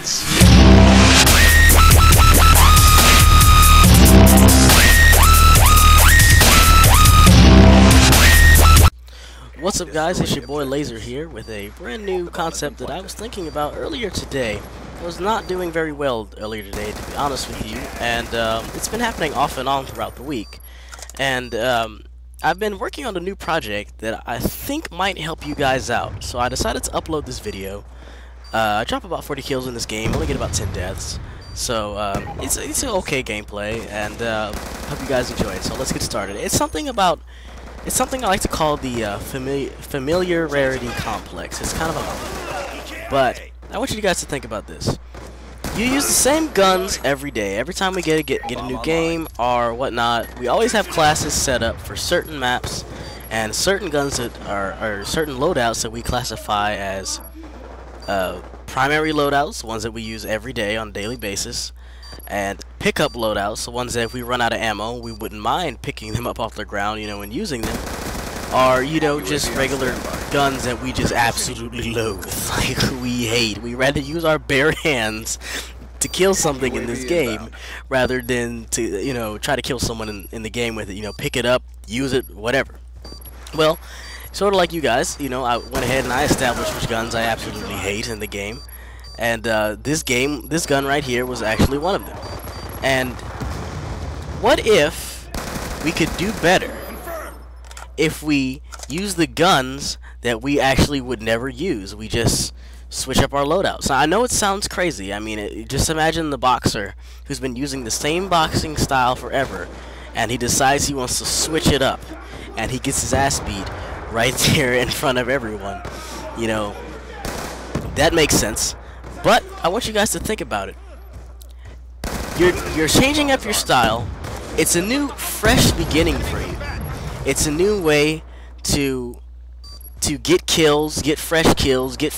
seconds. What's up guys, it's your boy Laser here with a brand new concept that I was thinking about earlier today. I was not doing very well earlier today, to be honest with you, and it's been happening off and on throughout the week. And I've been working on a new project that I think might help you guys out, so I decided to upload this video. I drop about 40 kills in this game, only get about 10 deaths, so it's an okay gameplay, and hope you guys enjoy it. So let's get started. It's something I like to call the familiarity complex. It's kind of a mouthful, but I want you guys to think about this. You use the same guns every day. Every time we get a new game or whatnot, we always have classes set up for certain maps and certain guns that are certain loadouts that we classify as primary loadouts, ones that we use every day on a daily basis, and pickup loadouts, the ones that if we run out of ammo, we wouldn't mind picking them up off the ground, and using them. Or, just regular guns that we just absolutely loathe, like we hate. We rather use our bare hands to kill something in this game rather than to, try to kill someone in the game with it, pick it up, use it, whatever. Well, sort of like you guys, I went ahead and I established which guns I absolutely hate in the game. And this gun right here was actually one of them. And what if we could do better if we use the guns that we actually would never use? We just switch up our loadouts. Now, I know it sounds crazy. I mean, just imagine the boxer who's been using the same boxing style forever, and he decides he wants to switch it up, and he gets his ass beat right there in front of everyone. That makes sense. But I want you guys to think about it. You're changing up your style. It's a new, fresh beginning for you. It's a new way to get kills, get fresh achievements, get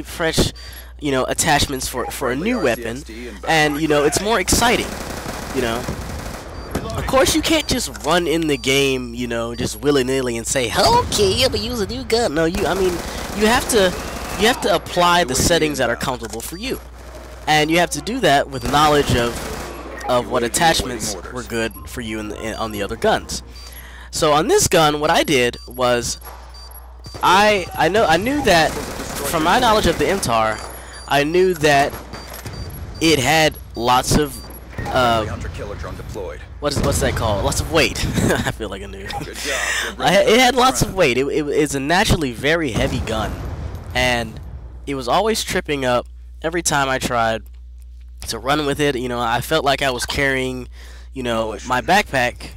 fresh, attachments for a new weapon, and it's more exciting. Of course, you can't just run in the game, just willy-nilly and say, "Okay, I'm gonna use a new gun." No, you have to apply the settings that are comfortable for you, and you have to do that with knowledge of what attachments were good for you on the other guns. So on this gun, what I did was I knew that from my knowledge of the MTAR, I knew that it had lots of what's that called? Lots of weight. I feel like I knew. It had lots of weight. It's a naturally very heavy gun, and it was always tripping up every time I tried to run with it. I felt like I was carrying, my backpack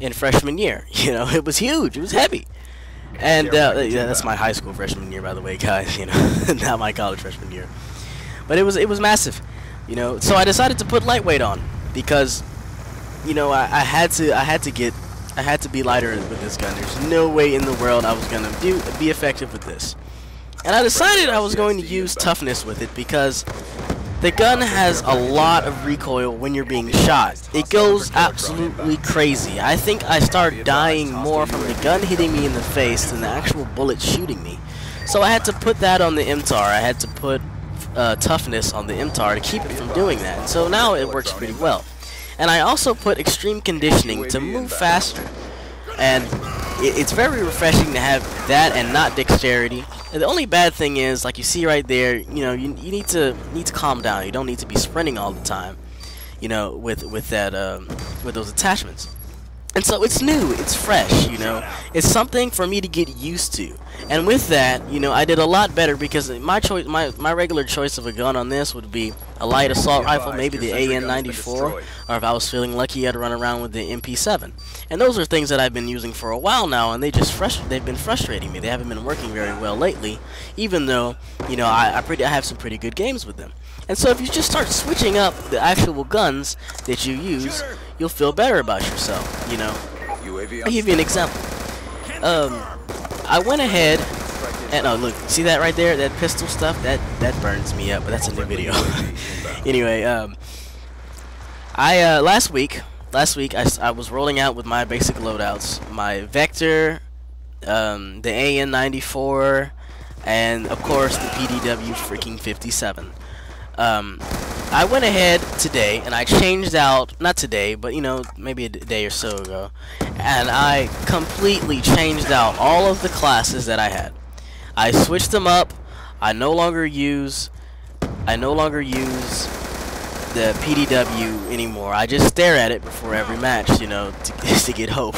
in freshman year. It was huge. It was heavy. And yeah, that's my high school freshman year, by the way, guys. Not my college freshman year. But it was massive. So I decided to put lightweight on because, I had to be lighter with this gun. There's no way in the world I was gonna be effective with this. And I decided I was going to use toughness with it because the gun has a lot of recoil when you're being shot. It goes absolutely crazy. I think I started dying more from the gun hitting me in the face than the actual bullet shooting me. So I had to put that on the MTAR. I had to put toughness on the MTAR to keep it from doing that. So now it works pretty well. And I also put extreme conditioning to move faster. And it's very refreshing to have that and not dexterity. And the only bad thing is, like you see right there, you need to calm down. You don't need to be sprinting all the time, with those attachments. And so it's new, it's fresh, it's something for me to get used to. And with that, I did a lot better because my regular choice of a gun on this would be a light assault rifle, maybe the AN-94, or if I was feeling lucky, I'd run around with the MP7. And those are things that I've been using for a while now, and they've been frustrating me. They haven't been working very well lately, even though, I have some pretty good games with them. And so if you just start switching up the actual guns that you use, you'll feel better about yourself, I'll give you an example. I went ahead and, oh look, see that right there, that pistol stuff, that burns me up, but that's a new video. Anyway, last week I was rolling out with my basic loadouts, my Vector, the AN-94, and of course the PDW freaking 57. I went ahead today and I changed out, not today, but you know, maybe a day or so ago, and I completely changed out all of the classes that I had. I switched them up. I no longer use the PDW anymore. I just stare at it before every match, you know, to get hope,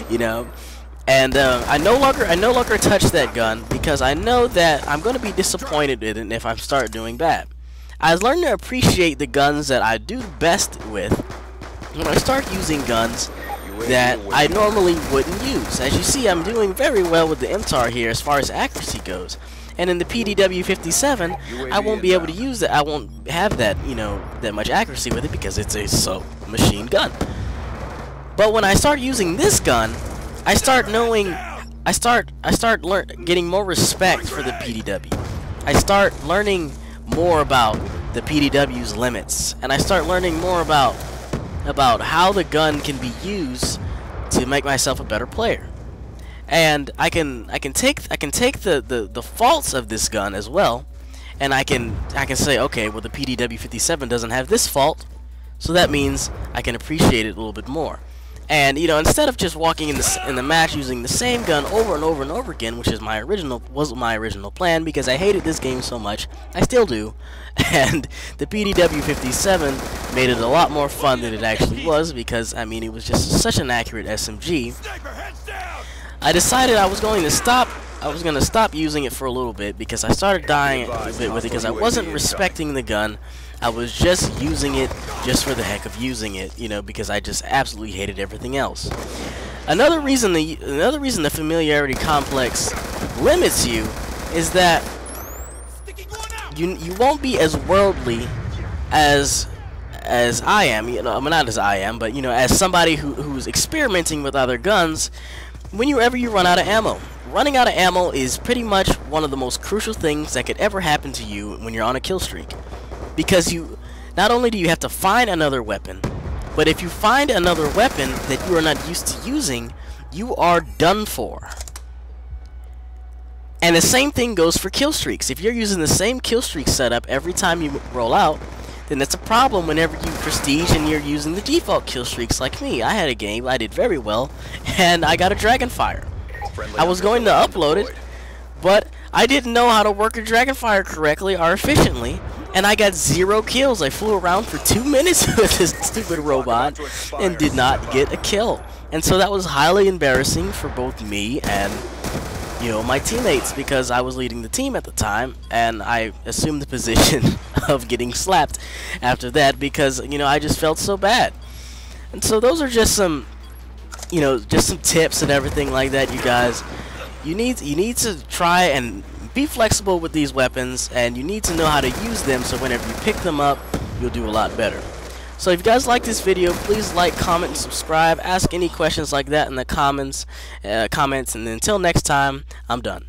you know. And I no longer touch that gun because I know that I'm going to be disappointed in it if I start doing bad. I learned to appreciate the guns that I do best with when I start using guns that I normally wouldn't use. As you see, I'm doing very well with the MTAR here as far as accuracy goes. And in the PDW-57, I won't be able to use that. I won't have that, you know, that much accuracy with it because it's a submachine gun. But when I start using this gun, I start getting more respect for the PDW. I start learning more about the PDW's limits, and I start learning more about how the gun can be used to make myself a better player. And I can take the faults of this gun as well, and I can say, okay, well, the PDW-57 doesn't have this fault, so that means I can appreciate it a little bit more. And you know, instead of just walking in the match using the same gun over and over and over again, which is was my original plan, because I hated this game so much, I still do. And the PDW-57 made it a lot more fun than it actually was, because I mean, it was just such an accurate SMG. I decided I was going to stop using it for a little bit because I started dying a bit with it because I wasn't respecting the gun. I was just using it just for the heck of using it, you know, because I just absolutely hated everything else. Another reason the familiarity complex limits you is that you won't be as worldly as I am, you know, I mean, not as I am, but you know, as somebody who's experimenting with other guns. Whenever you run out of ammo. Running out of ammo is pretty much one of the most crucial things that could ever happen to you when you're on a kill streak. Because not only do you have to find another weapon, but if you find another weapon that you are not used to using, you are done for. And the same thing goes for kill streaks. If you're using the same kill streak setup every time you roll out, then that's a problem whenever you prestige and you're using the default kill streaks like me. I had a game, I did very well, and I got a Dragonfire. I was going to upload it, but I didn't know how to work a Dragonfire correctly or efficiently, and I got 0 kills. I flew around for 2 minutes with this stupid robot and did not get a kill. And so that was highly embarrassing for both me and, you know, my teammates, because I was leading the team at the time, and I assumed the position of getting slapped after that because, you know, I just felt so bad. And so those are just some, you know, just some tips and everything like that, you guys. You need to try and be flexible with these weapons, and you need to know how to use them so whenever you pick them up, you'll do a lot better. So if you guys like this video, please like, comment, and subscribe. Ask any questions like that in the comments, and until next time, I'm done.